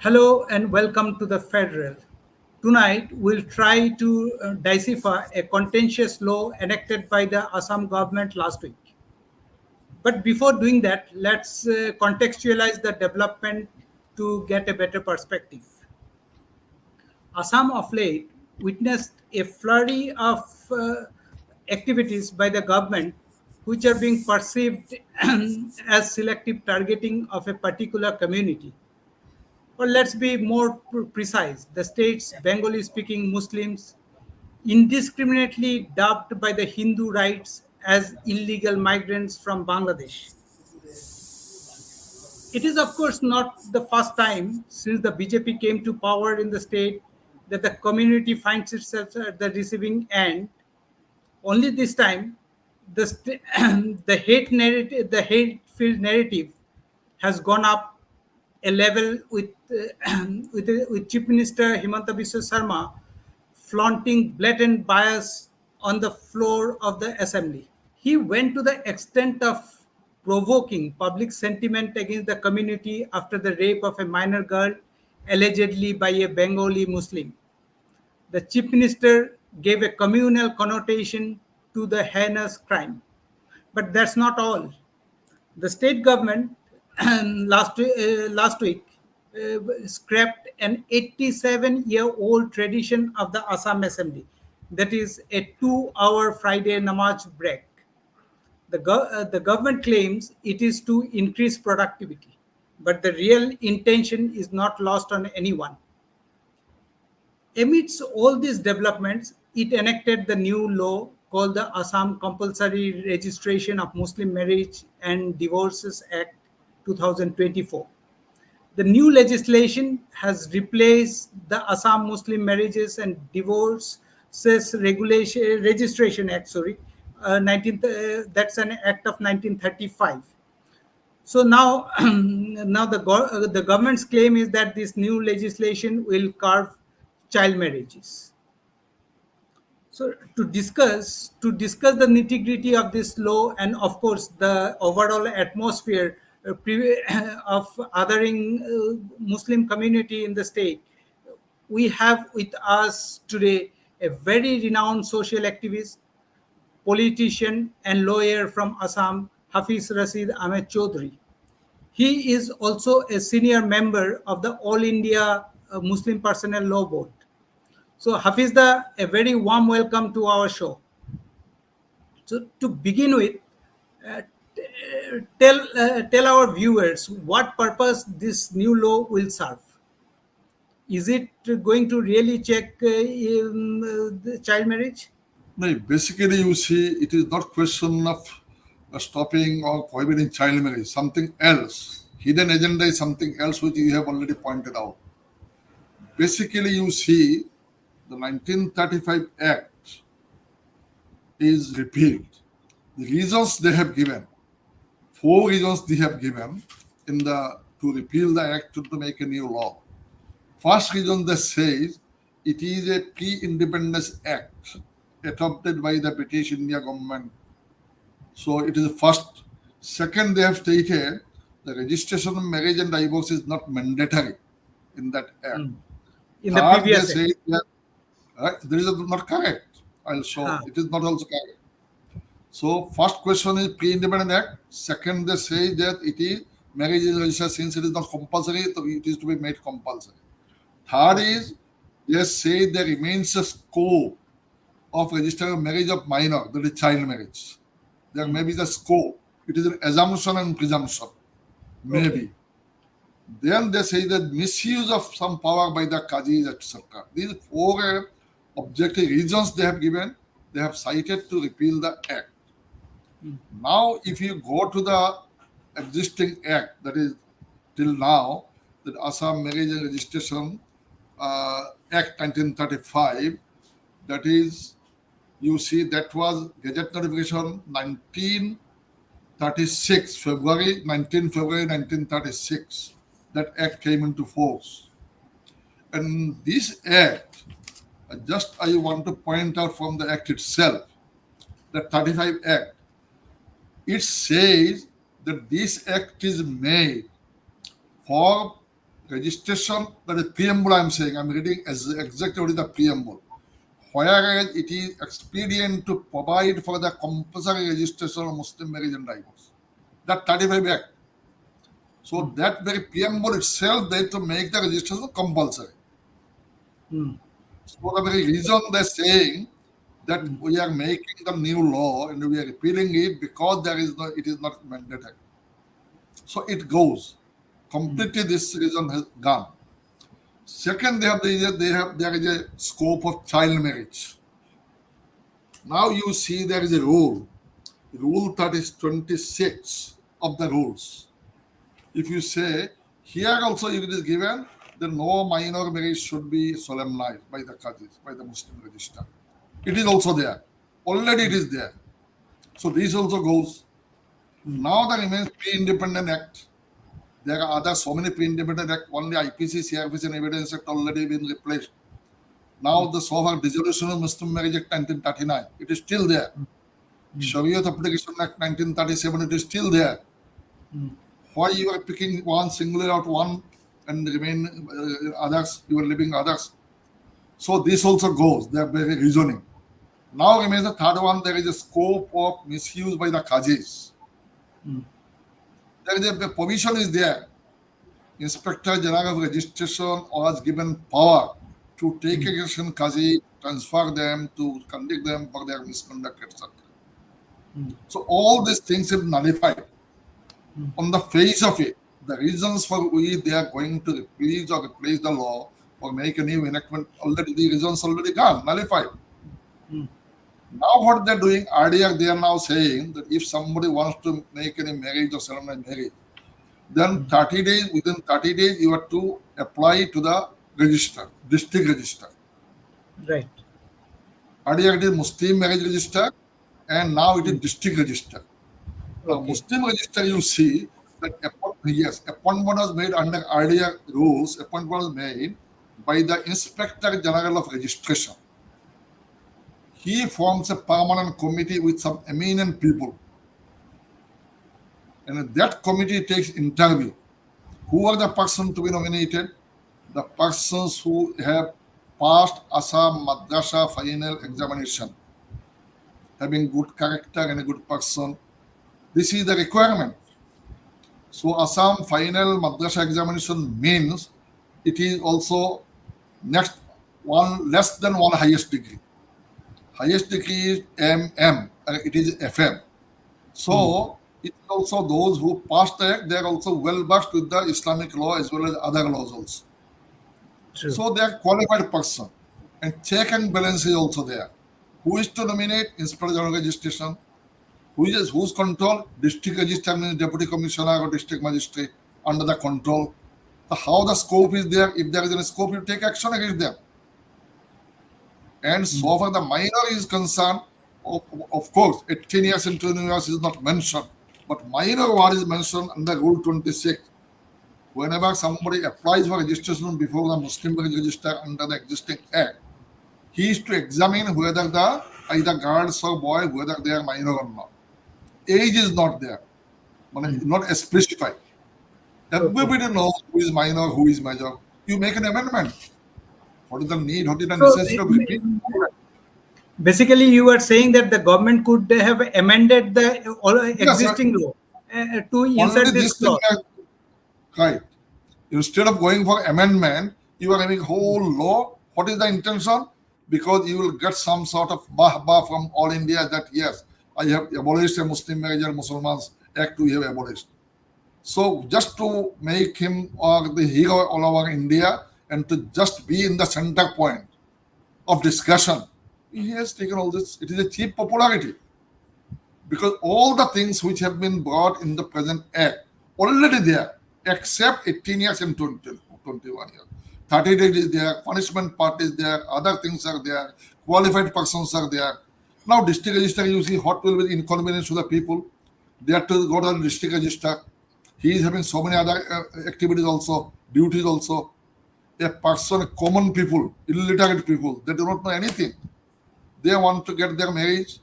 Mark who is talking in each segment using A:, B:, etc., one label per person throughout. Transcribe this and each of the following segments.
A: Hello and welcome to the Federal. Tonight, we'll try to decipher a contentious law enacted by the Assam government last week. But before doing that, let's contextualize the development to get a better perspective. Assam of late witnessed a flurry of activities by the government which are being perceived as selective targeting of a particular community. Or let's be more precise, the state's Bengali speaking Muslims, indiscriminately dubbed by the Hindu rights as illegal migrants from Bangladesh. It is, of course, not the first time since the BJP came to power in the state that the community finds itself at the receiving end. Only this time, the the hate-filled narrative has gone up a level with with Chief Minister Himanta Biswa Sarma flaunting blatant bias on the floor of the assembly. He went to the extent of provoking public sentiment against the community after the rape of a minor girl allegedly by a Bengali Muslim. The chief minister gave a communal connotation to the heinous crime. But that's not all. The state government last week scrapped an 87-year-old tradition of the Assam Assembly, that is a 2-hour Friday namaz break. The government claims it is to increase productivity, but the real intention is not lost on anyone. Amidst all these developments, it enacted the new law called the Assam Compulsory Registration of Muslim Marriage and Divorces Act 2024. The new legislation has replaced the Assam Muslim Marriages and Divorces Regulation Registration Act. 19, that's an act of 1935. So now, the government's claim is that this new legislation will curb child marriages. So to discuss the nitty gritty of this law and of course the overall atmosphere of othering Muslim community in the state, we have with us today a very renowned social activist, politician, and lawyer from Assam, Hafiz Rashid Ahmed Choudhury. He is also a senior member of the All India Muslim Personnel Law Board. So, Hafizda, a very warm welcome to our show. So, to begin with, uh, tell our viewers what purpose this new law will serve. Is it going to really check the child marriage?
B: No, basically, you see, it is not question of stopping or prohibiting child marriage. Something else, hidden agenda is something else which you have already pointed out. Basically, you see, the 1935 Act is repealed. The reasons they have given, four reasons they have given in the to repeal the act to make a new law. First reason they say it is a pre-independence act adopted by the British India government. So it is the first. Second, they have stated the registration of marriage and divorce is not mandatory in that act.
A: In the
B: Third, they
A: previous
B: say that this is not correct. I'll show
A: act.
B: it is not also correct. So first question is pre-independent act. Second, they say that it is marriage is registered since it is not compulsory, so it is to be made compulsory. Third is they say there remains a scope of registering marriage of minor, that is child marriage. There may be the scope. It is an assumption and presumption. Maybe.
A: Okay.
B: Then they say that misuse of some power by the Qadis, etc. These four objective reasons they have given, they have cited to repeal the act. Now, if you go to the existing act, that is till now, that Assam Marriage and Registration Act 1935, that is, you see, that was Gazette Notification 1936, February 1936. That act came into force. And this act, I want to point out from the act itself, the 35 Act, it says that this act is made for registration, that is preamble I'm saying, I'm reading as exactly what is the preamble. Whereas it is expedient to provide for the compulsory registration of Muslim marriage and divorce. That 35 Act. So that very preamble itself, they to make the registration compulsory.
A: Mm.
B: So the very reason they're saying that we are making the new law and we are repealing it because it is not mandatory. So it goes. Completely this reason has gone. Second, there is a scope of child marriage. Now you see there is a rule that is 26 of the rules. If you say here also it is given that no minor marriage should be solemnized by the Qadis, by the Muslim register. It is also there. Already it is there. So this also goes. Now there remains Pre-Independent Act. There are other so many Pre-Independent Act. Only IPC, CRPC and Evidence Act already been replaced. Now the so-called Dissolution of Muslim Marriage Act 1939, it is still there. Shariat Application Act 1937, it is still there. Why you are picking one, single out one and remain others, you are leaving others. So this also goes, they are very reasoning. Now remains the third one, there is a scope of misuse by the Qazis. There is a provision is there. Inspector General of Registration was given power to take action Qazi, transfer them, to convict them for their misconduct, etc. So all these things have nullified. On the face of it, the reasons for which they are going to replace the law or make a new enactment, already the reasons already gone, nullified. Now what they're doing, earlier they are now saying that if somebody wants to make any marriage or ceremony marriage, then 30 days, within 30 days, you have to apply to the register, district register.
A: Right.
B: Earlier it is Muslim marriage register, and now it is district register. Now, Muslim register, you see that appointment was made under earlier rules. Appointment was made by the Inspector General of Registration. He forms a permanent committee with some eminent people. And that committee takes interview. Who are the persons to be nominated? The persons who have passed Assam Madrasa final examination, having good character and a good person. This is the requirement. So Assam final Madrasa examination means it is also next one less than one highest degree. Highest degree is MM, it is FM. So it's also those who passed the act, they are also well versed with the Islamic law as well as other laws also.
A: True.
B: So they are qualified person. And check and balance is also there. Who is to nominate? Inspector General Registration. Whose control? District Register means Deputy Commissioner or District Magistrate under the control. So how the scope is there? If there is any scope, you take action against them. And so far the minor is concerned, of course, 18 years and 20 years is not mentioned. But minor what is mentioned under Rule 26. Whenever somebody applies for registration before the Muslim register under the existing act, he is to examine whether the either girls or boy, whether they are minor or not. Age is not there, not specified. Everybody knows who is minor, who is major. You make an amendment. What is the need? What is the necessity of repeal?
A: Basically, you are saying that the government could have amended the existing law to insert
B: Only
A: this
B: this thing
A: clause.
B: right. Instead of going for amendment, you are having whole law. What is the intention? Because you will get some sort of bah from all India that yes, I have abolished a Muslim marriage and Muslims act we have abolished. So just to make him or the hero all over India and to just be in the center point of discussion, he has taken all this. It is a cheap popularity. Because all the things which have been brought in the present act already there, except 18 years and 21 years. 30 days is there, punishment part is there, other things are there, qualified persons are there. Now district register, you see what will be inconvenience to the people. They have to go to the district register. He is having so many other activities also, duties also. A person, common people, illiterate people, they do not know anything. They want to get their marriage,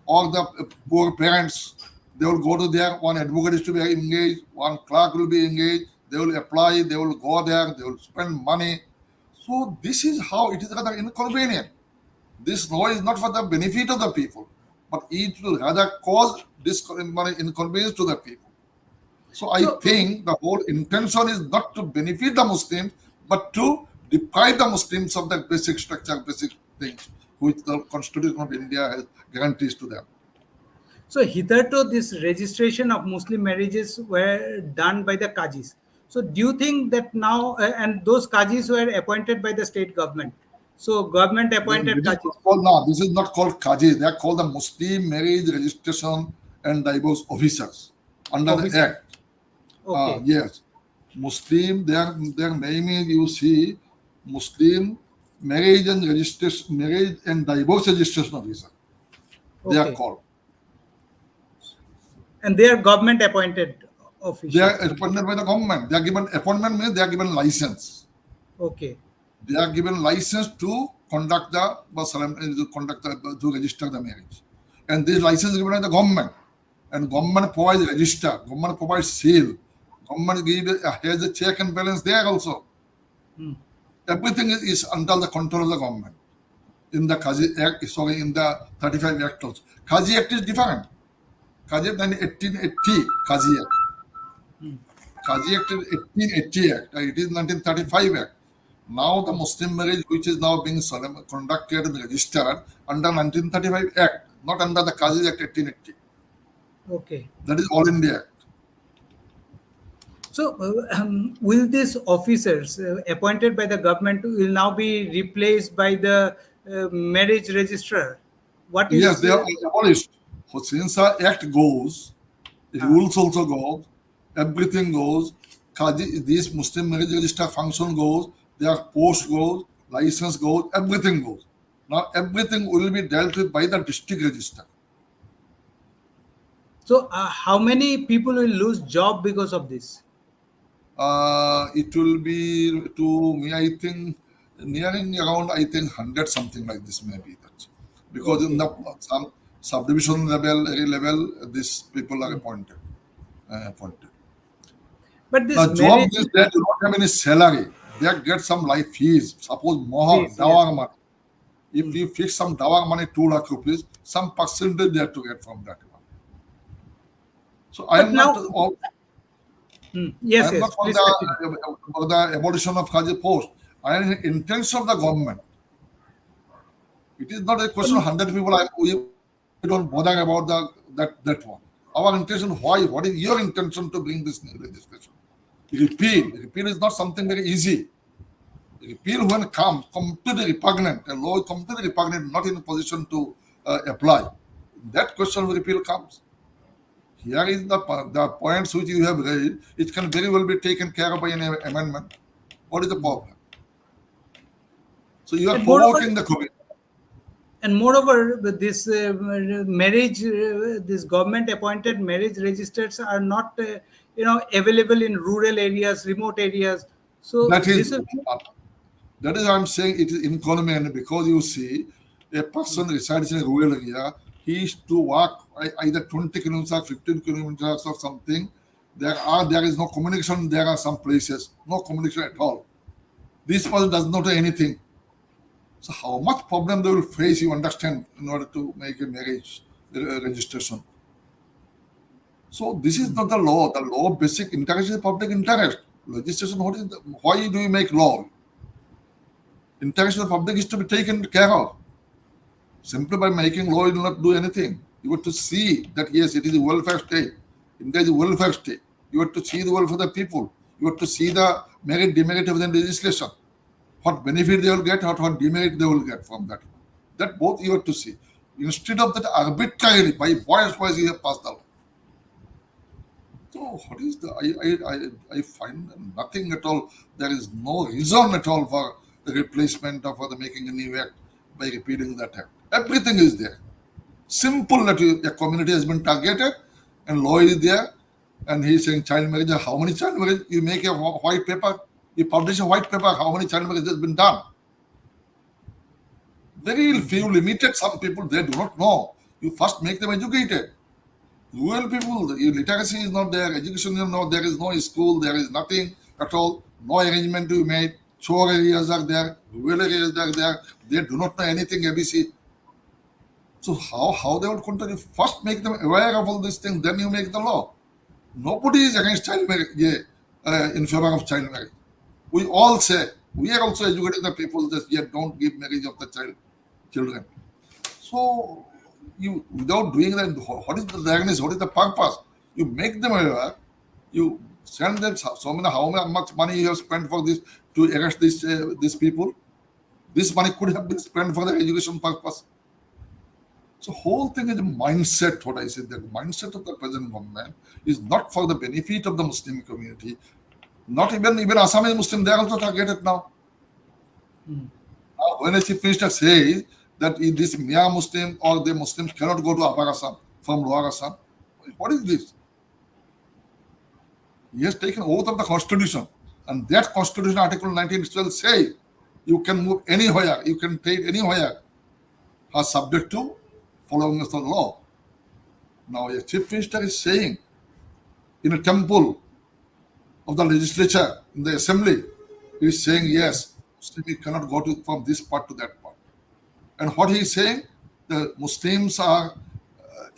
B: or the poor parents, they will go to there, one advocate is to be engaged, one clerk will be engaged, They will apply, they will go there, they will spend money. So this is how it is rather inconvenient. This law is not for the benefit of the people, but it will rather cause inconvenience to the people. So I
A: So,
B: think the whole intention is not to benefit the Muslims, but to deprive the Muslims of the basic structure, basic things which the Constitution of India has guarantees to them.
A: so hitherto this registration of Muslim marriages were done by the Qazis. So do you think that now, and those Qazis were appointed by the state government? So government appointed
B: This is
A: Qazis.
B: not called no, this is not called Qazi. They are called the Muslim Marriage Registration and Divorce Officers under the
A: Officers.
B: Act.
A: Okay.
B: Yes, Muslim. Their name is, you see, Muslim Marriage and Divorce Registration Officer. They are
A: Okay.
B: called.
A: And they are government appointed
B: They are
A: officials.
B: appointed by the government. They are given appointment means they are given license.
A: Okay.
B: They are given license to conduct to register the marriage, and this license is given by the government. And government provides register. Government provides seal. Government has a check and balance there also.
A: Hmm.
B: Everything is under the control of the government. In the Kazi Act, sorry, in the 35 Act also. Kazi Act is different. Kazi Act is 1880 Kazi Act. Kazi Act is 1880 Act. It is 1935 Act. Now the Muslim marriage, which is now being conducted and registered under 1935 Act, not under the Kazi Act 1880.
A: Okay.
B: That is All India Act.
A: So, will these officers appointed by the government will now be replaced by the marriage registrar? What
B: Yes,
A: is
B: they are abolished. So since the Act goes, rules also go, everything goes. This Muslim marriage register function goes, their post goes, license goes, everything goes. Now everything will be dealt with by the district register.
A: so? How many people will lose job because of this?
B: It will be to me, I think, nearing around, I think, 100 something like this maybe. That because in
A: Okay.
B: the some subdivision level, area level, these people are appointed. Appointed.
A: But
B: Now,
A: this
B: job
A: marriage
B: means they do not have any salary. They get some life fees. Suppose mohar,
A: fees, yes.
B: dawar money. If you fix some dawar money, 2 lakh rupees, some percentage they have to get from that one. So I
A: But
B: am not.
A: now,
B: I
A: yes,
B: am
A: yes.
B: not for
A: Please continue.
B: the abolition of Qazi post. I am in intention of the government. It is not a question of 100 people. We don't bother about that one. Our intention, why? What is your intention to bring this new legislation? Repeal. Repeal is not something very easy. Repeal when completely repugnant. A law is completely repugnant, not in a position to apply. That question of repeal comes. Here is the points which you have raised. It can very well be taken care of by an amendment. What is the problem? So you are
A: And moreover,
B: provoking the committee.
A: this marriage, this government-appointed marriage registers are not, available in rural areas, remote areas. So
B: That
A: this
B: is
A: is
B: that is why I'm saying it is inconvenient because you see a person resides in a rural area, he is to walk either 20 kilometers or 15 kilometers or something. There is no communication. There are some places no communication at all. This person does not know anything. So how much problem they will face, you understand, in order to make a marriage registration. So this is not the law. The law basic interest is public interest. Legislation, why do you make law? Interest of the public is to be taken care of. Simply by making law, you do not do anything. You have to see that yes, it is a welfare state. India is a welfare state. You have to see the welfare of the people. You have to see the merit, demerit of the legislation. What benefit they will get, what demerit they will get from that. That both you have to see. Instead of that arbitrarily, by voice you have passed the law. So what is I find nothing at all. There is no reason at all for the replacement or for the making a new act by repealing that act. Everything is there. Simple that a community has been targeted and law is there, and he is saying child marriage. How many child marriage? You make a white paper, you publish a white paper, how many child marriage has been done? Very few, limited, some people, they do not know. You first make them educated. Rural people, literacy is not there, education is not, there is no school, there is nothing. at all. No arrangement to be made. Chore areas are there, rural areas are there. They do not know anything ABC. So how they would continue? First make them aware of all these things, then you make the law. Nobody is against child marriage, yeah, in favor of child marriage. We all say, we are also educating the people that yeah, don't give marriage of the children. So you without doing that, what is the diagnosis? What is the purpose? You make them aware. You send them so many how much money you have spent for this to arrest these people. This money could have been spent for the education purpose. So whole thing is a mindset. What I said, the mindset of the present government is not for the benefit of the Muslim community. Not even Assamese Muslim, they are also targeted now. Now, when a chief minister says that if this Mia Muslim or the Muslims cannot go to Upper Assam from Lower Assam, what is this? He has taken oath of the constitution, and that constitution article 1912 says you can move anywhere, you can trade anywhere, are subject to following the law. Now a chief minister is saying in a temple of the legislature in the assembly, he is saying yes, Muslim cannot go to from this part to that part. And what he is saying, the Muslims are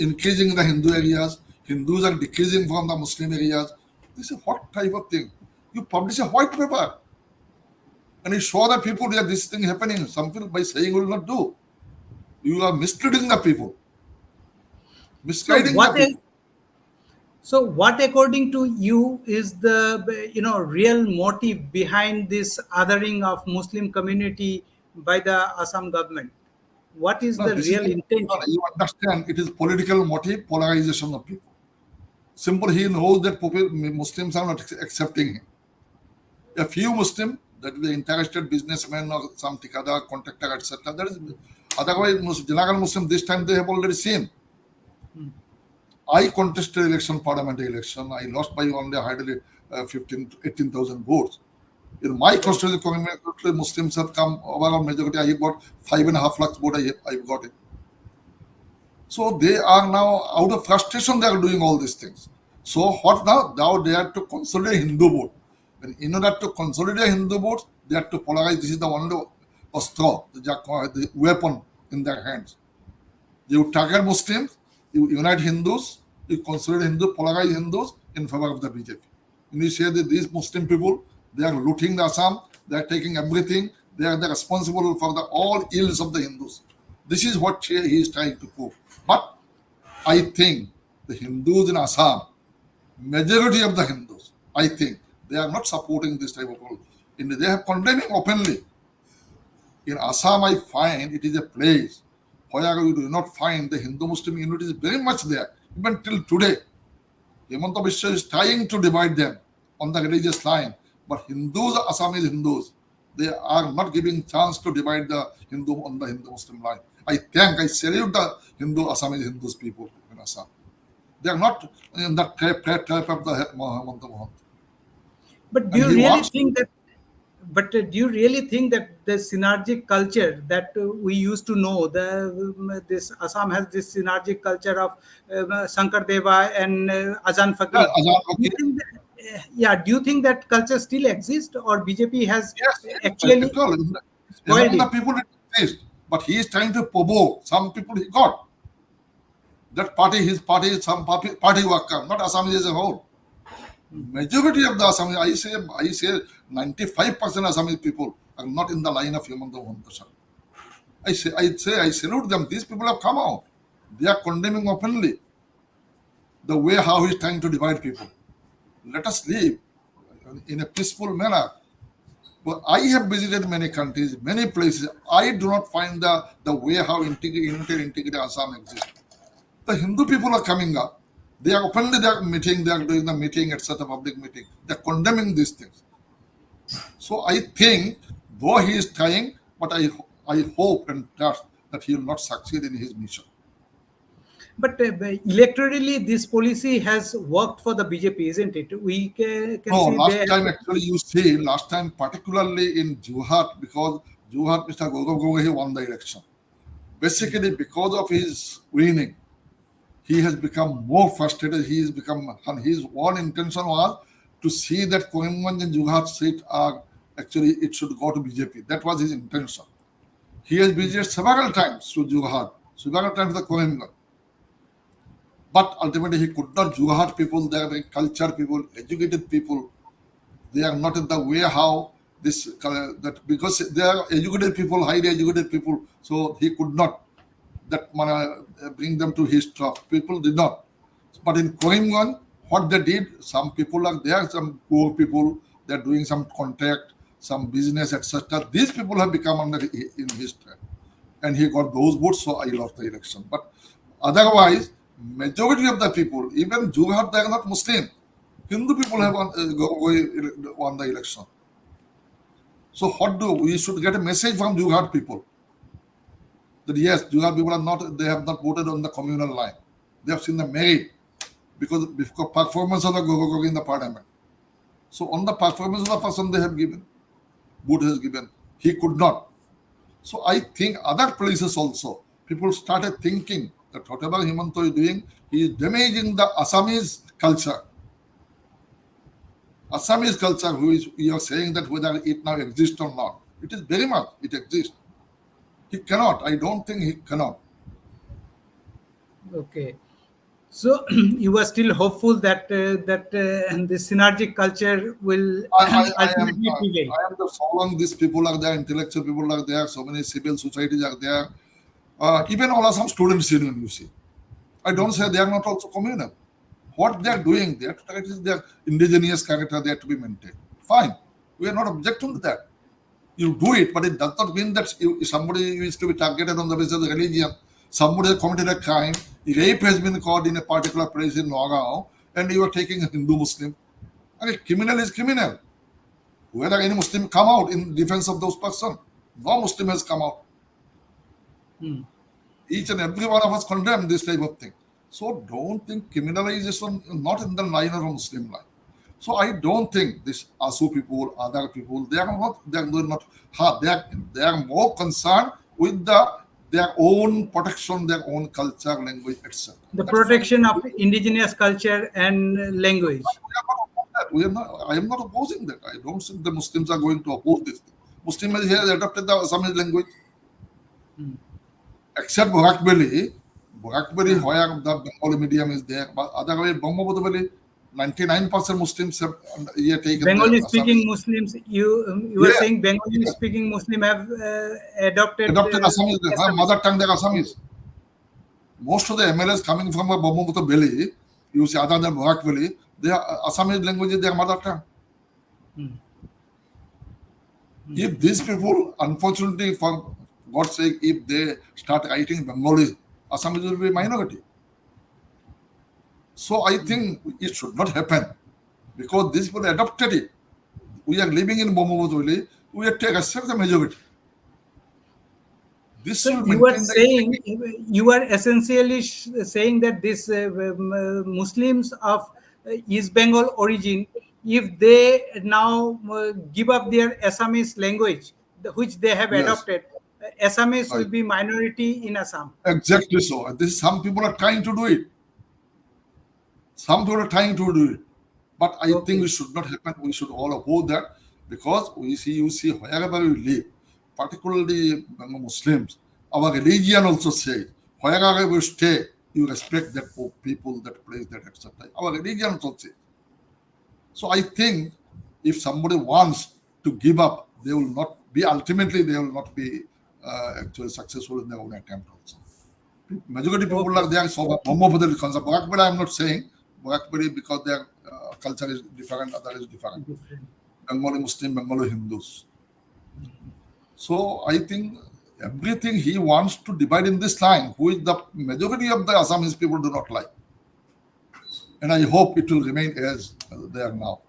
B: increasing in the Hindu areas, Hindus are decreasing from the Muslim areas. This is what type of thing? You publish a white paper and you show the people that this thing happening. Some people by saying will not do. You are misleading the people,
A: So
B: misguiding the
A: what is
B: people.
A: so what according to you is the real motive behind this othering of Muslim community by the Assam government? What is
B: No,
A: the
B: this is
A: real
B: no,
A: intention?
B: you understand. It is political motive, polarization of people. Simple. He knows that Muslims are not accepting him. A few Muslim, that is the interested businessman or some tikada, contractor, etc. That is otherwise general Muslim. This time they have already seen. I contested election, parliamentary election. I lost by only hardly 15 to 18,000 votes. In my constituency, community, Muslims have come overall majority. I got 5.5 lakhs vote. I got it. So they are now out of frustration. They are doing all these things. So what now? Now they have to consolidate Hindu vote. And in order to consolidate Hindu vote, they have to polarize. This is the only astra, the weapon in their hands. You target Muslims, you unite Hindus, you consolidate Hindu, polarize Hindus in favor of the BJP. And you say that these Muslim people, they are looting the Assam, they are taking everything, they are the responsible for the all ills of the Hindus. This is what he is trying to prove. But I think the Hindus in Assam, majority of the Hindus, I think they are not supporting this type of rule. They are condemning openly. In Assam, I find it is a place where we do not find the Hindu-Muslim unity is very much there, even till today. Hemanta Biswa is trying to divide them on the religious line, but Hindus, Assamese Hindus, they are not giving chance to divide the Hindu on the Hindu-Muslim line. I salute the Hindu, Assamese Hindus people in Assam. They are not in that trap of the Hemanta Mohan.
A: But do
B: And
A: you
B: he
A: really
B: wants to.
A: think that? But do you really think that the synergic culture that we used to know, this Assam has this synergic culture of Shankar Deva and Azan
B: Yeah,
A: Fakir?
B: Azan
A: Do you
B: Fakir.
A: think that, yeah, do you think that culture still exists, or BJP has
B: Yes,
A: actually
B: practical.
A: spoiled
B: Among the
A: it?
B: people it exists, but he is trying to provoke some people he got. That party, his party, some party worker, not Assamese as a whole. Majority of the Assamese, I say 95% Assamese people are not in the line of Hemanta Mohan. I salute them. These people have come out. They are condemning openly the way how he is trying to divide people. Let us live in a peaceful manner. But I have visited many countries, many places. I do not find the way how integrated Assam exists. The Hindu people are coming up. They are openly they are meeting, they are doing the meeting, etc., public meeting. They are condemning these things. So I think, though he is trying, but I hope and trust that he will not succeed in his mission.
A: But electorally, this policy has worked for the BJP, isn't it? We can
B: No,
A: see they
B: last
A: have.
B: time actually you see, last time particularly in Juhat, because Juhat, Mr. Gaurav Gogoi, he won the election. Basically, because of his winning, he has become more frustrated. He has become, and his one intention was to see that Koimganj and Jughat seat are actually it should go to BJP. That was his intention. He has visited several times to Jughat, several times to Koimganj. But ultimately he could not. Jughat people, they are cultured people, educated people. They are not in the way how this that because they are educated people, highly educated people. So he could not bring them to his trust. People did not. But in Koimganj, what they did, some people are there, some poor people, they're doing some contract, some business, etc. These people have become in his trap. And he got those votes, so I lost the election. But otherwise, majority of the people, even Jughat, they are not Muslim. Hindu people have won the election. So what do we should get a message from Jughat people that yes, Jughat people are not, they have not voted on the communal line. They have seen the merit because performance of the Gogogogi in the parliament. So on the performance of the person they have given, vote has given, he could not. So I think other places also, people started thinking that whatever Himanto is doing, he is damaging the Assamese culture. Assamese culture, who is you are saying that whether it now exists or not, it is very much, it exists. He cannot. I don't think he cannot.
A: Okay. So you are still hopeful that the synergic culture will ultimately prevail.
B: I am the so long these people are there, intellectual people are there, so many civil societies are there. Even all Assam students union, you see. I don't say they are not also communal. What they are doing, that is their indigenous character, they have to be maintained. Fine. We are not objecting to that. You do it, but it does not mean that somebody is to be targeted on the basis of the religion. Somebody has committed a crime, rape has been caught in a particular place in Nagaon, and you are taking a Hindu Muslim. Okay, criminal is criminal. Whether any Muslim come out in defense of those persons, no Muslim has come out. Each and every one of us condemn this type of thing. So don't think criminalization not in the line of a Muslim line. So I don't think this Asu people, other people, they are more concerned with their own protection, their own culture, language, etc.
A: The protection of indigenous culture and language.
B: I am not opposing that. I don't think the Muslims are going to oppose this thing. Muslims have adopted the Assamese language. Except Bharakbeli, where the Bengali medium is there, but otherwise, Brahmaputavali, 99% Muslims have taken
A: Bengali speaking Muslims, you were saying Bengali speaking Muslim have adopted
B: Assamese, mother tongue, their Assamese. Most of the MLAs coming from Brahmaputavali, you see, other than Bharakbeli, their Assamese language is their mother tongue. If these people, unfortunately, for God's sake, if they start writing Bengali, Assamese will be a minority. So I think it should not happen because these people adopted it. We are living in Brahmaputavali, we have to accept the majority. This
A: so you are essentially saying that this Muslims of East Bengal origin, if they now give up their Assamese language, which they have adopted, Assamese will be minority in Assam.
B: Exactly so. This some people are trying to do it. Some people are trying to do it. But I think it should not happen. We should all oppose that because you see wherever you live, particularly Muslims, our religion also says, wherever we stay, you respect that people, that place, that etc. Our religion also says. So I think if somebody wants to give up, they will not be actually successful in their own attempt also. Majority people are there, so Brahmaputavali concept. But I am not saying Bharakbeli because their culture is different, other is different. Bengali Muslim, Bengali Hindus. So I think everything he wants to divide in this line, which the majority of the Assamese people do not like. And I hope it will remain as they are now.